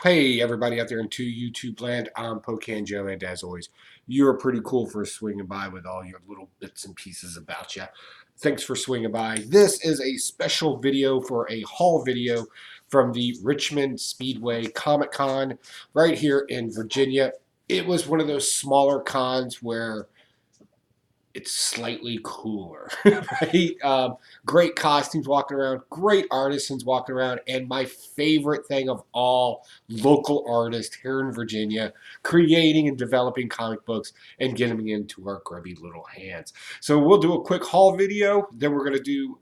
Hey, everybody out there in YouTube land, I'm Pocan Joe, and as always, you're pretty cool for swinging by with all your little bits and pieces about you. Thanks for swinging by. This is a special video for a haul video from the Richmond Speedway Comic Con right here in Virginia. It was one of those smaller cons where it's slightly cooler, right? Great costumes walking around, great artisans walking around, and my favorite thing of all, local artists here in Virginia creating and developing comic books and getting them into our grubby little hands. So we'll do a quick haul video, then we're going to do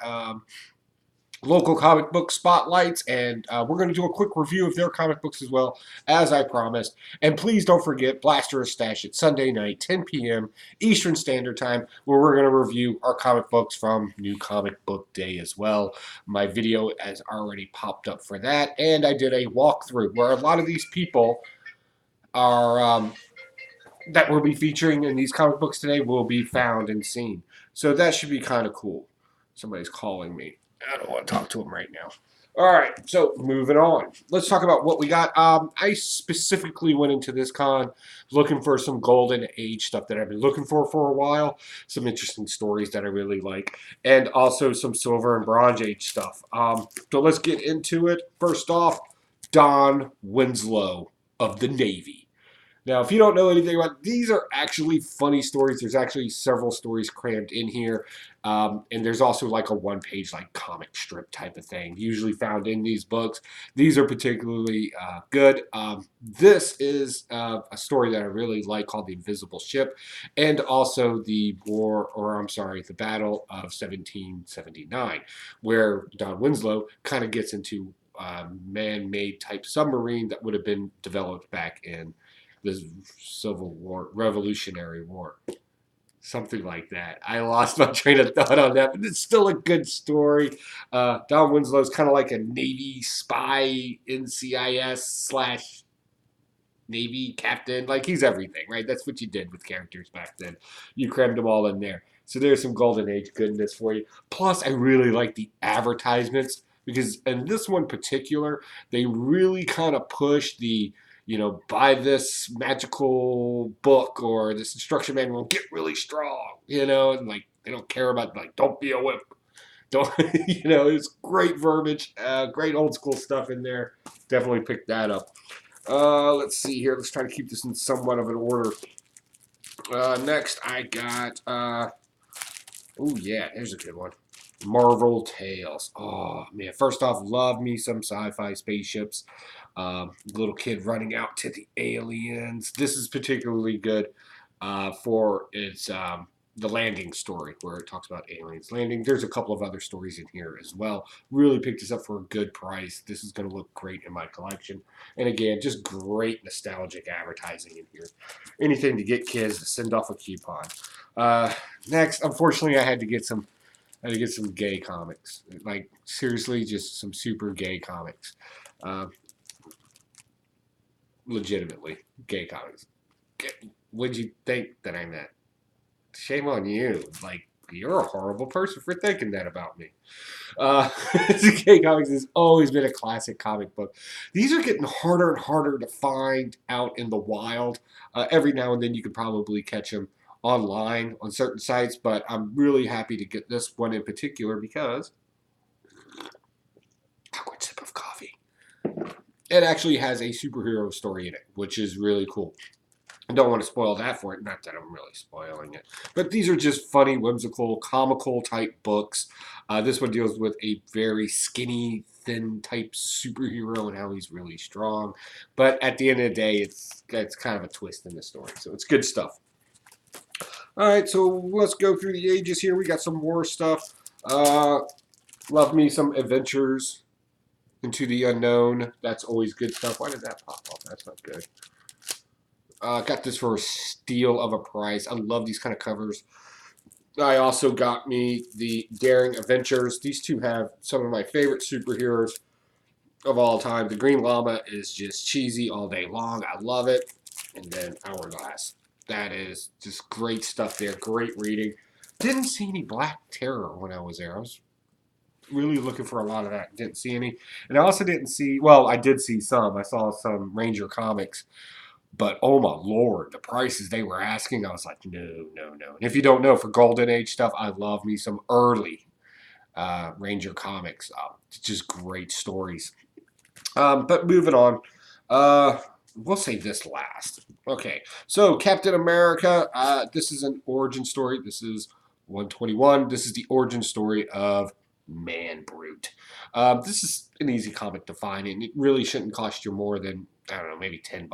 local comic book spotlights, and we're going to do a quick review of their comic books as well, as I promised. And please don't forget Blaster a Stash at Sunday night, 10 p.m. Eastern Standard Time, where we're going to review our comic books from New Comic Book Day as well. My video has already popped up for that, and I did a walkthrough where a lot of these people are that we'll be featuring in these comic books today will be found and seen. So that should be kind of cool. Somebody's calling me. I don't want to talk to him right now. All right, so moving on. Let's talk about what we got. I specifically went into this con looking for some golden age stuff that I've been looking for a while, some interesting stories that I really like, and also some silver and bronze age stuff. So let's get into it. First off, Don Winslow of the Navy. Now, if you don't know anything about these, are actually funny stories. There's actually several stories crammed in here, and there's also like a one-page like comic strip type of thing, usually found in these books. These are particularly good. This is a story that I really like called The Invisible Ship, and also the the Battle of 1779, where Don Winslow kind of gets into man-made type submarine that would have been developed back in the Civil War, Revolutionary War, something like that. I lost my train of thought on that, but it's still a good story. Don Winslow is kind of like a Navy spy, NCIS slash Navy captain. Like, he's everything, right? That's what you did with characters back then. You crammed them all in there. So there's some golden age goodness for you. Plus, I really like the advertisements because in this one particular, they really kind of push the, buy this magical book or this instruction manual, get really strong, and like they don't care about, like, don't be a whip. Don't, it's great verbiage, great old school stuff in there. Definitely pick that up. Let's see here. Let's try to keep this in somewhat of an order. Next, I got, oh yeah, here's a good one. Marvel Tales. Oh, man. First off, love me some sci-fi spaceships. Little kid running out to the aliens. This is particularly good for its the landing story, where it talks about aliens landing. There's a couple of other stories in here as well. Really picked this up for a good price. This is going to look great in my collection. And again, just great nostalgic advertising in here. Anything to get kids to send off a coupon. Next, unfortunately, I had to get some gay comics. Like, seriously, just some super gay comics. Uh, Legitimately, gay comics. What'd you think that I meant? Shame on you. Like, you're a horrible person for thinking that about me. Gay Comics has always been a classic comic book. These are getting harder and harder to find out in the wild. Every now and then you can probably catch them online on certain sites, but I'm really happy to get this one in particular because a quick sip of coffee. It actually has a superhero story in it, which is really cool. I don't want to spoil that for it. Not that I'm really spoiling it. But these are just funny, whimsical, comical type books. This one deals with a very skinny, thin type superhero and how he's really strong. But at the end of the day, it's kind of a twist in the story. So it's good stuff. All right, so let's go through the ages here. We got some more stuff. Love me some adventures into the unknown. That's always good stuff. Why did that pop off? That's not good. Got this for a steal of a price. I love these kind of covers. I also got me the Daring Adventures. These two have some of my favorite superheroes of all time. The Green Llama is just cheesy all day long. I love it. And then Hourglass. That is just great stuff there. Great reading. Didn't see any Black Terror when I was there. I was really looking for a lot of that. Didn't see any. And I also didn't see, well, I did see some. I saw some Ranger comics. But oh my lord, the prices they were asking, I was like, no, no, no. And if you don't know, for Golden Age stuff, I love me some early Ranger comics. Just great stories. But moving on, we'll say this last. Okay, so Captain America. This is an origin story. This is 121. This is the origin story of Man Brute. This is an easy comic to find, and it really shouldn't cost you more than, I don't know, maybe $10.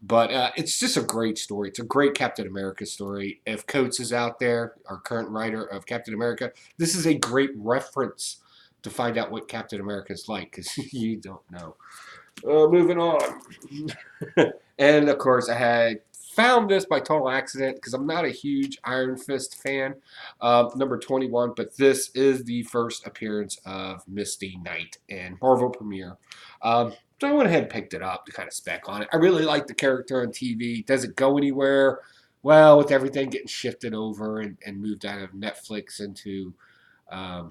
But it's just a great story. It's a great Captain America story. If Coates is out there, our current writer of Captain America, this is a great reference to find out what Captain America is like, because you don't know. Moving on. And of course, I had found this by total accident because I'm not a huge Iron Fist fan. Number 21, but this is the first appearance of Misty Knight in Marvel Premiere. So I went ahead and picked it up to kind of spec on it. I really like the character on TV. Does it go anywhere? Well, with everything getting shifted over and moved out of Netflix into um,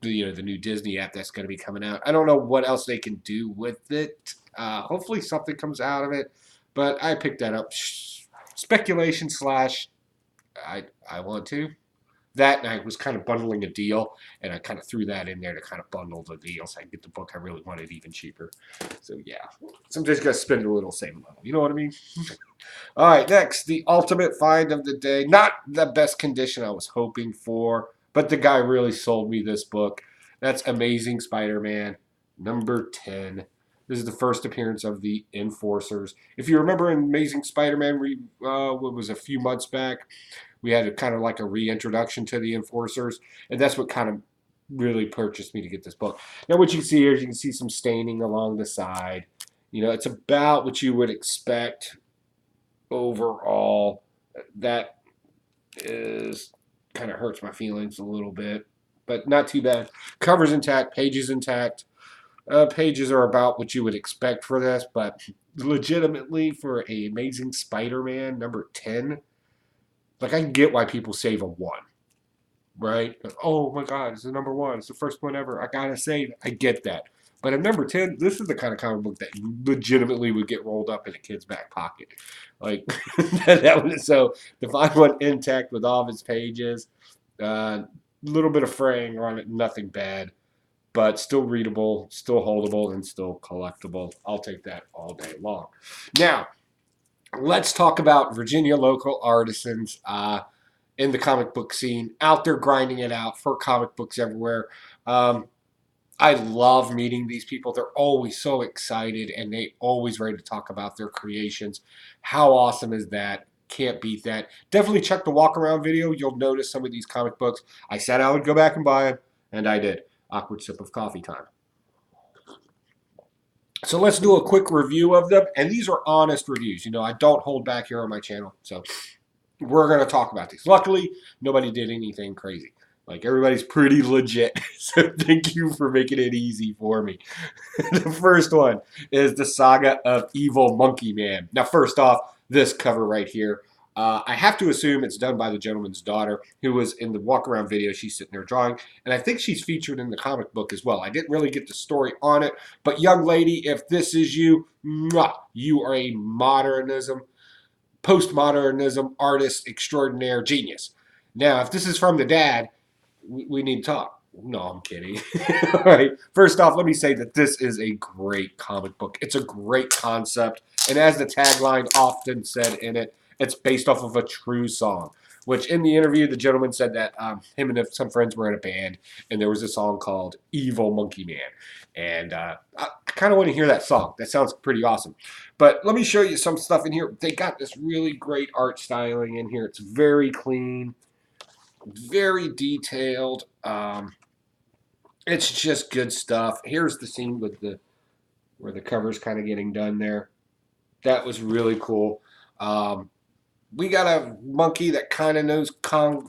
the new Disney app that's going to be coming out. I don't know what else they can do with it. Hopefully something comes out of it, but I picked that up. Speculation slash I want to. That and I was kind of bundling a deal, and I kind of threw that in there to kind of bundle the deal so I can get the book I really wanted even cheaper. So yeah, so I'm just gonna spend a little, save a little. You know what I mean? All right, next, the ultimate find of the day. Not the best condition I was hoping for, but the guy really sold me this book. That's Amazing Spider-Man, number 10. This is the first appearance of the Enforcers. If you remember in Amazing Spider-Man, what was a few months back, we had a kind of like a reintroduction to the Enforcers, and that's what kind of really purchased me to get this book. Now, what you can see here is you can see some staining along the side. You know, it's about what you would expect overall. That is kind of hurts my feelings a little bit, but not too bad. Cover's intact, pages intact. Pages are about what you would expect for this, but legitimately for a Amazing Spider-Man number 10, like I can get why people save a 1, right? Oh my God, it's the number 1. It's the first one ever. I gotta save. I get that. But at number 10, this is the kind of comic book that legitimately would get rolled up in a kid's back pocket. Like, that one. So to find one intact with all of its pages, a little bit of fraying on it, nothing bad, but still readable, still holdable, and still collectible. I'll take that all day long. Now, let's talk about Virginia local artisans in the comic book scene, out there grinding it out for comic books everywhere. I love meeting these people. They're always so excited and they always ready to talk about their creations. How awesome is that? Can't beat that. Definitely check the walk around video. You'll notice some of these comic books. I said I would go back and buy them, and I did. Awkward sip of coffee time. So let's do a quick review of them. And these are honest reviews. You know, I don't hold back here on my channel. So we're going to talk about these. Luckily, nobody did anything crazy. Like, everybody's pretty legit. So thank you for making it easy for me. The first one is the Saga of Evil Monkey Man. Now, first off, this cover right here. I have to assume it's done by the gentleman's daughter, who was in the walk-around video. She's sitting there drawing, and I think she's featured in the comic book as well. I didn't really get the story on it, but young lady, if this is you, mwah, you are a postmodernism artist extraordinaire genius. Now, if this is from the dad, we need to talk. No, I'm kidding. All right. First off, let me say that this is a great comic book. It's a great concept. And as the tagline often said in it, it's based off of a true song. Which in the interview, the gentleman said that him and some friends were in a band, and there was a song called Evil Monkey Man. And I kind of want to hear that song. That sounds pretty awesome. But let me show you some stuff in here. They got this really great art styling in here. It's very clean, very detailed. It's just good stuff. Here's the scene with where the cover's kind of getting done there. That was really cool. We got a monkey that kind of knows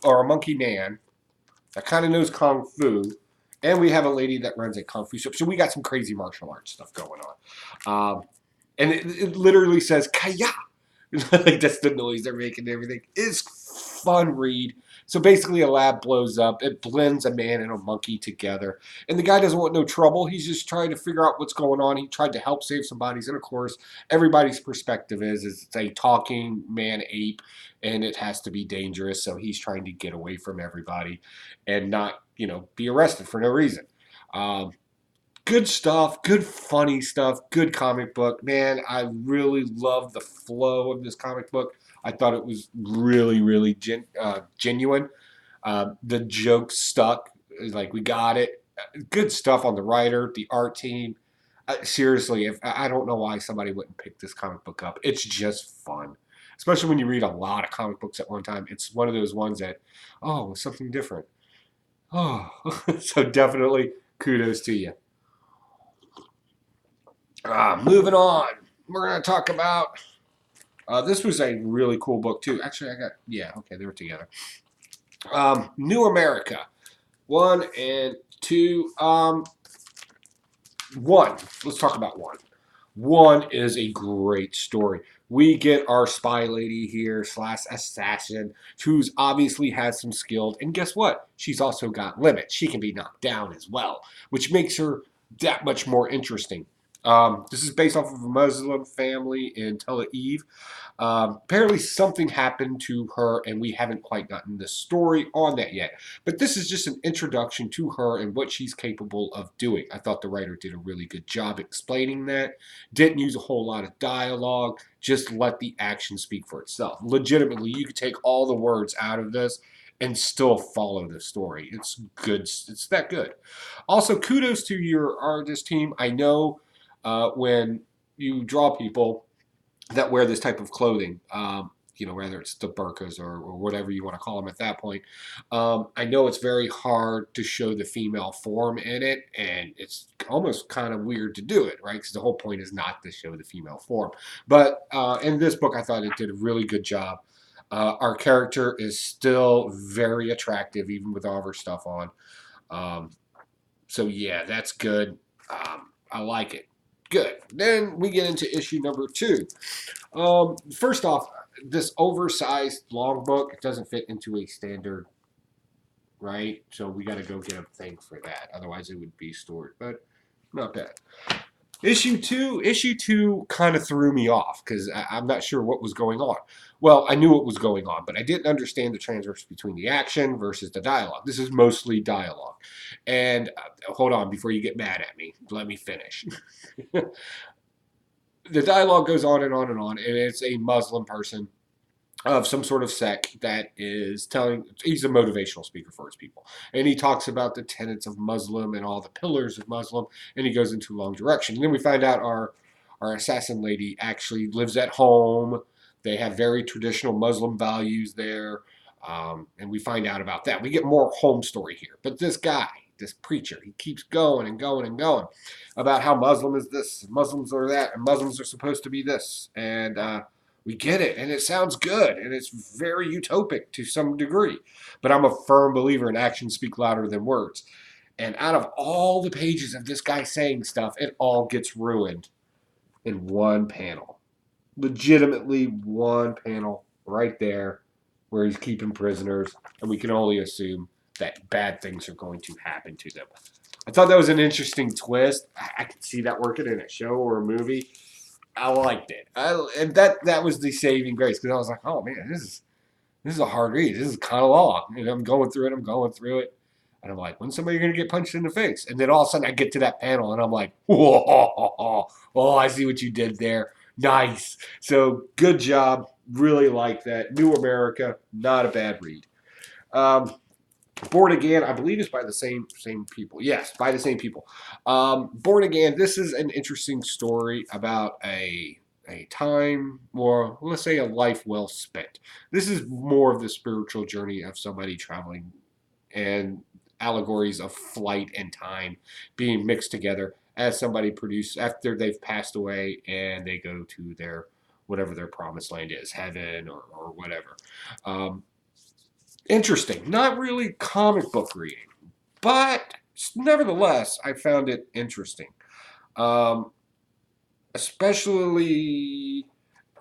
or a monkey man that kind of knows Kung Fu. And we have a lady that runs a Kung Fu shop. So we got some crazy martial arts stuff going on. And it literally says, Kaya. Like that's the noise they're making and everything. It's fun read. So basically a lab blows up. It blends a man and a monkey together. And the guy doesn't want no trouble. He's just trying to figure out what's going on. He tried to help save some bodies. And of course, everybody's perspective is it's a talking man ape and it has to be dangerous. So he's trying to get away from everybody and not, be arrested for no reason. Um, Good stuff, good funny stuff, good comic book. Man, I really love the flow of this comic book. I thought it was really, really genuine. The jokes stuck. Like, we got it. Good stuff on the writer, the art team. Seriously, if I don't know why somebody wouldn't pick this comic book up. It's just fun, especially when you read a lot of comic books at one time. It's one of those ones that, oh, something different. Oh, so definitely kudos to you. Moving on, we're going to talk about. This was a really cool book too. Actually, yeah, okay, they were together. New America, 1 and 2. One. Let's talk about one. One is a great story. We get our spy lady here slash assassin, who's obviously has some skill, and guess what? She's also got limits. She can be knocked down as well, which makes her that much more interesting. This is based off of a Muslim family in Tel Aviv. Apparently something happened to her, and we haven't quite gotten the story on that yet. But this is just an introduction to her and what she's capable of doing. I thought the writer did a really good job explaining that. Didn't use a whole lot of dialogue, just let the action speak for itself. Legitimately, you could take all the words out of this and still follow the story. It's good. It's that good. Also, kudos to your artist team. I know when you draw people that wear this type of clothing, whether it's the burqas or whatever you want to call them at that point. I know it's very hard to show the female form in it, and it's almost kind of weird to do it, right? Because the whole point is not to show the female form. But in this book, I thought it did a really good job. Our character is still very attractive, even with all of her stuff on. So yeah, that's good. I like it. Good. Then we get into issue number 2. First off, this oversized long book, it doesn't fit into a standard, right? So we got to go get a thing for that. Otherwise, it would be stored, but not bad. Issue two kind of threw me off because I'm not sure what was going on. Well, I knew what was going on, but I didn't understand the transfers between the action versus the dialogue. This is mostly dialogue. And hold on, before you get mad at me, let me finish. The dialogue goes on and on and on, and it's a Muslim person of some sort of sect that is he's a motivational speaker for his people. And he talks about the tenets of Muslim and all the pillars of Muslim, and he goes into a long direction. And then we find out our assassin lady actually lives at home. They have very traditional Muslim values there. And we find out about that. We get more home story here. But this guy, this preacher, he keeps going and going and going about how Muslim is this, Muslims are that, and Muslims are supposed to be this. And we get it, and it sounds good, and it's very utopic to some degree. But I'm a firm believer in actions speak louder than words. And out of all the pages of this guy saying stuff, it all gets ruined in one panel. Legitimately one panel right there where he's keeping prisoners, and we can only assume that bad things are going to happen to them. I thought that was an interesting twist. I could see that working in a show or a movie. I liked it. And that was the saving grace because I was like, oh man, this is a hard read. This is kind of long. And I'm going through it. And I'm like, when's somebody going to get punched in the face? And then all of a sudden I get to that panel and I'm like, whoa, oh, I see what you did there. Nice. So good job. Really like that. New America, not a bad read. Born Again, I believe it's by the same people. Yes, by the same people. Born Again, this is an interesting story about a time, or let's say a life well spent. This is more of the spiritual journey of somebody traveling and allegories of flight and time being mixed together as somebody produced after they've passed away and they go to their whatever their promised land is, heaven or whatever. Interesting. Not really comic book reading, but nevertheless, I found it interesting. Especially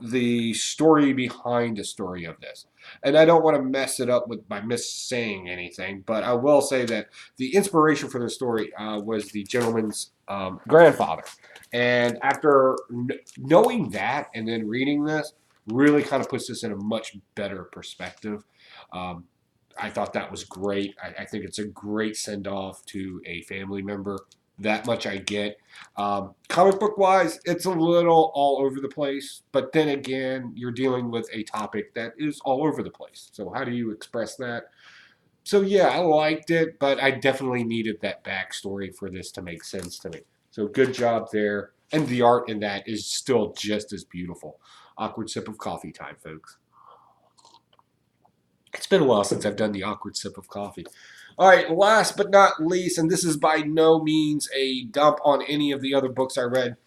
the story behind the story of this. And I don't want to mess it up with by missaying anything, but I will say that the inspiration for the story was the gentleman's grandfather. And after knowing that and then reading this, really kind of puts this in a much better perspective. Um, I thought that was great. I think it's a great send off to a family member. That much I get. Comic book wise, it's a little all over the place, but then again, you're dealing with a topic that is all over the place. So, how do you express that? So, yeah, I liked it, but I definitely needed that backstory for this to make sense to me. So, good job there. And the art in that is still just as beautiful. Awkward sip of coffee time, folks. It's been a while since I've done the awkward sip of coffee. All right, last but not least, and this is by no means a dump on any of the other books I read,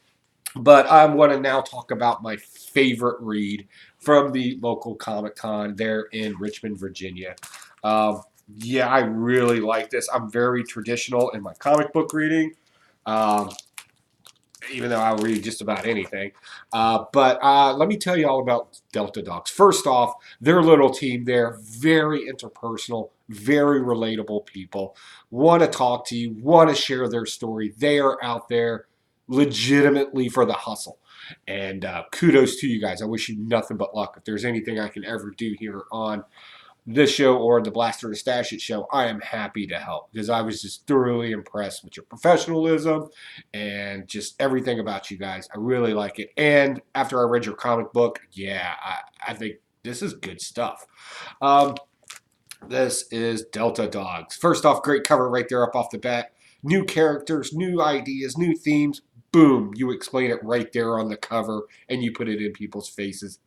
but I want to now talk about my favorite read from the local Comic Con there in Richmond, Virginia. Um, yeah, I really like this. I'm very traditional in my comic book reading. Um, even though I'll read just about anything. But let me tell you all about Delta Dogs. First off, their little team there, very interpersonal, very relatable people. Want to talk to you, want to share their story. They are out there legitimately for the hustle. And kudos to you guys. I wish you nothing but luck. If there's anything I can ever do here on this show or the Blaster to Stash It show, I am happy to help because I was just thoroughly impressed with your professionalism and just everything about you guys. I really like it. And after I read your comic book, yeah, I think this is good stuff. Um, this is Delta Dogs. First off, great cover right there up off the bat. New characters, new ideas, new themes. Boom, you explain it right there on the cover and you put it in people's faces.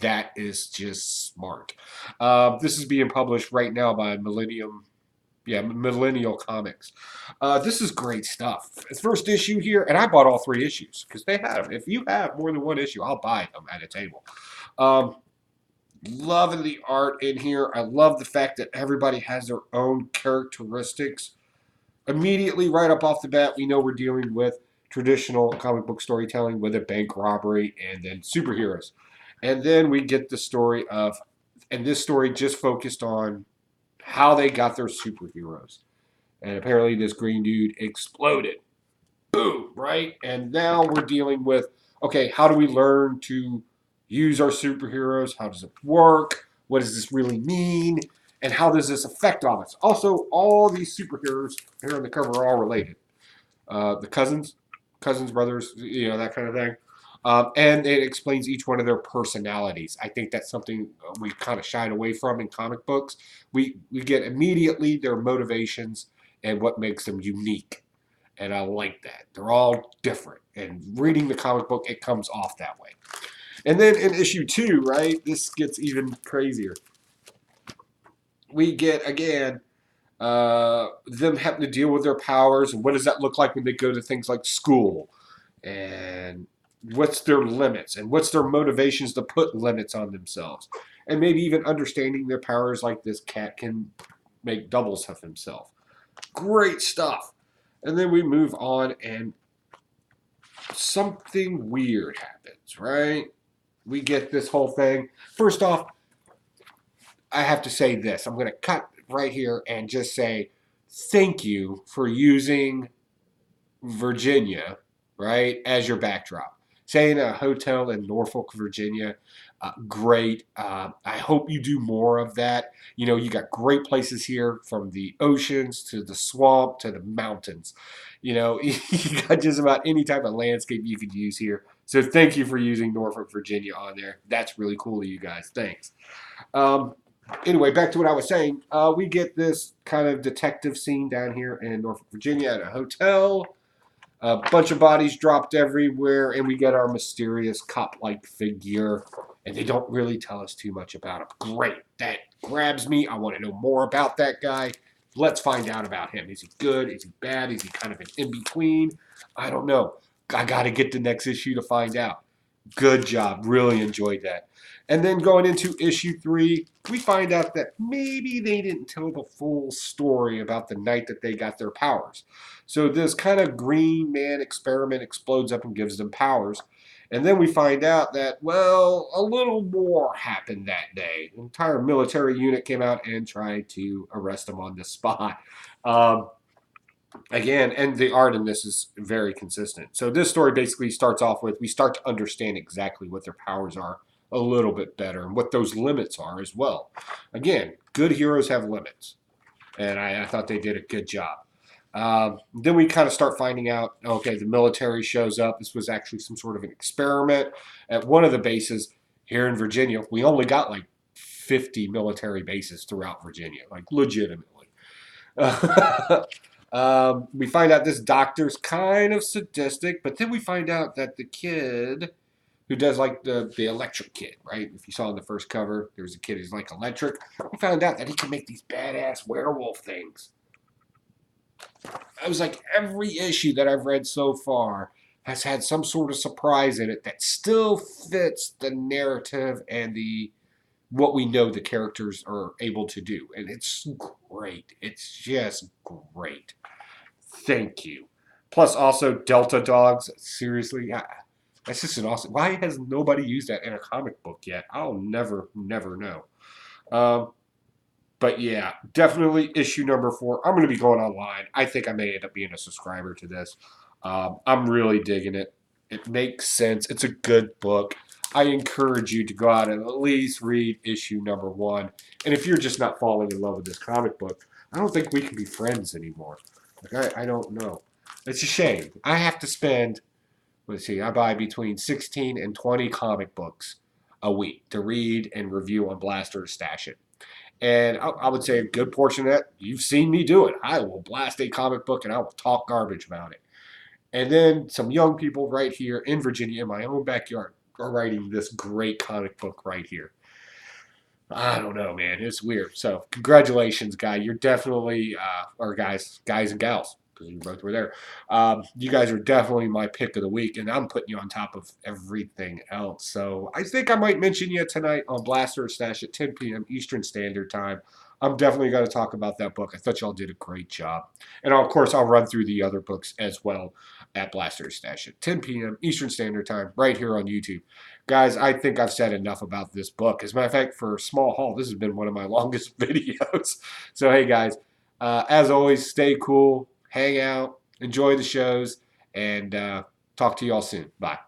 That is just smart. This is being published right now by Millennial Comics. This is great stuff. It's first issue here, and I bought all three issues because they have them. If you have more than one issue, I'll buy them at a table. Um, Loving the art in here. I love the fact that everybody has their own characteristics. Immediately, right up off the bat, we know we're dealing with traditional comic book storytelling with a bank robbery and then superheroes. And then we get the story of, and this story just focused on how they got their superheroes. And apparently, this green dude exploded. Boom, right? And now we're dealing with, okay, how do we learn to use our superheroes? How does it work? What does this really mean? And how does this affect all us? Also, all these superheroes here on the cover are all related. The cousins, brothers, that kind of thing. And it explains each one of their personalities. I think that's something we kind of shied away from in comic books. We get immediately their motivations and what makes them unique. And I like that. They're all different. And reading the comic book, it comes off that way. And then in issue 2, right, this gets even crazier. We get, again, them having to deal with their powers. And what does that look like when they go to things like school? And what's their limits? And what's their motivations to put limits on themselves? And maybe even understanding their powers, like this cat can make doubles of himself. Great stuff. And then we move on, and something weird happens, right? We get this whole thing. First off, I have to say this. I'm going to cut right here and just say thank you for using Virginia, right, as your backdrop. Saying a hotel in Norfolk, Virginia, great. I hope you do more of that. You got great places here from the oceans to the swamp to the mountains. You got just about any type of landscape you could use here. So thank you for using Norfolk, Virginia on there. That's really cool of you guys. Thanks. Um, anyway, back to what I was saying. We get this kind of detective scene down here in Norfolk, Virginia at a hotel. A bunch of bodies dropped everywhere, and we get our mysterious cop-like figure, and they don't really tell us too much about him. Great. That grabs me. I want to know more about that guy. Let's find out about him. Is he good? Is he bad? Is he kind of an in-between? I don't know. I got to get the next issue to find out. Good job. Really enjoyed that. And then going into issue 3, we find out that maybe they didn't tell the full story about the night that they got their powers. So this kind of green man experiment explodes up and gives them powers. And then we find out that, well, a little more happened that day. An entire military unit came out and tried to arrest them on the spot. Um, Again, and the art in this is very consistent. So this story basically starts off with we start to understand exactly what their powers are a little bit better and what those limits are as well. Again, good heroes have limits, and I thought they did a good job. Then we kind of start finding out, okay, the military shows up. This was actually some sort of an experiment at one of the bases here in Virginia. We only got like 50 military bases throughout Virginia, like legitimately. We find out this doctor's kind of sadistic, but then we find out that the kid who does like the electric kid, right? If you saw in the first cover, there was a kid who's like electric. We found out that he can make these badass werewolf things. I was like, every issue that I've read so far has had some sort of surprise in it that still fits the narrative and the what we know the characters are able to do. And it's great. It's just great. Thank you. Plus, also Delta Dogs. Seriously, yeah, that's just an awesome. Why has nobody used that in a comic book yet? I'll never know. Um, but yeah, definitely issue number 4. I'm going to be going online. I think I may end up being a subscriber to this. I'm really digging it. It makes sense. It's a good book. I encourage you to go out and at least read issue number 1. And if you're just not falling in love with this comic book, I don't think we can be friends anymore. Like I don't know. It's a shame. I have to spend, let's see, I buy between 16 and 20 comic books a week to read and review on Blaster to stash it. And I would say a good portion of that, you've seen me do it. I will blast a comic book and I will talk garbage about it. And then some young people right here in Virginia, in my own backyard, are writing this great comic book right here. I don't know, man. It's weird. So congratulations, guy. You're definitely, or guys and gals, because you both were there. You guys are definitely my pick of the week, and I'm putting you on top of everything else. So I think I might mention you tonight on Blaster Stash at 10 p.m. Eastern Standard Time. I'm definitely going to talk about that book. I thought y'all did a great job. And of course, I'll run through the other books as well at Blaster Stash at 10 p.m. Eastern Standard Time right here on YouTube. Guys, I think I've said enough about this book. As a matter of fact, for a small haul, this has been one of my longest videos. So, hey, guys, as always, stay cool, hang out, enjoy the shows, and talk to you all soon. Bye.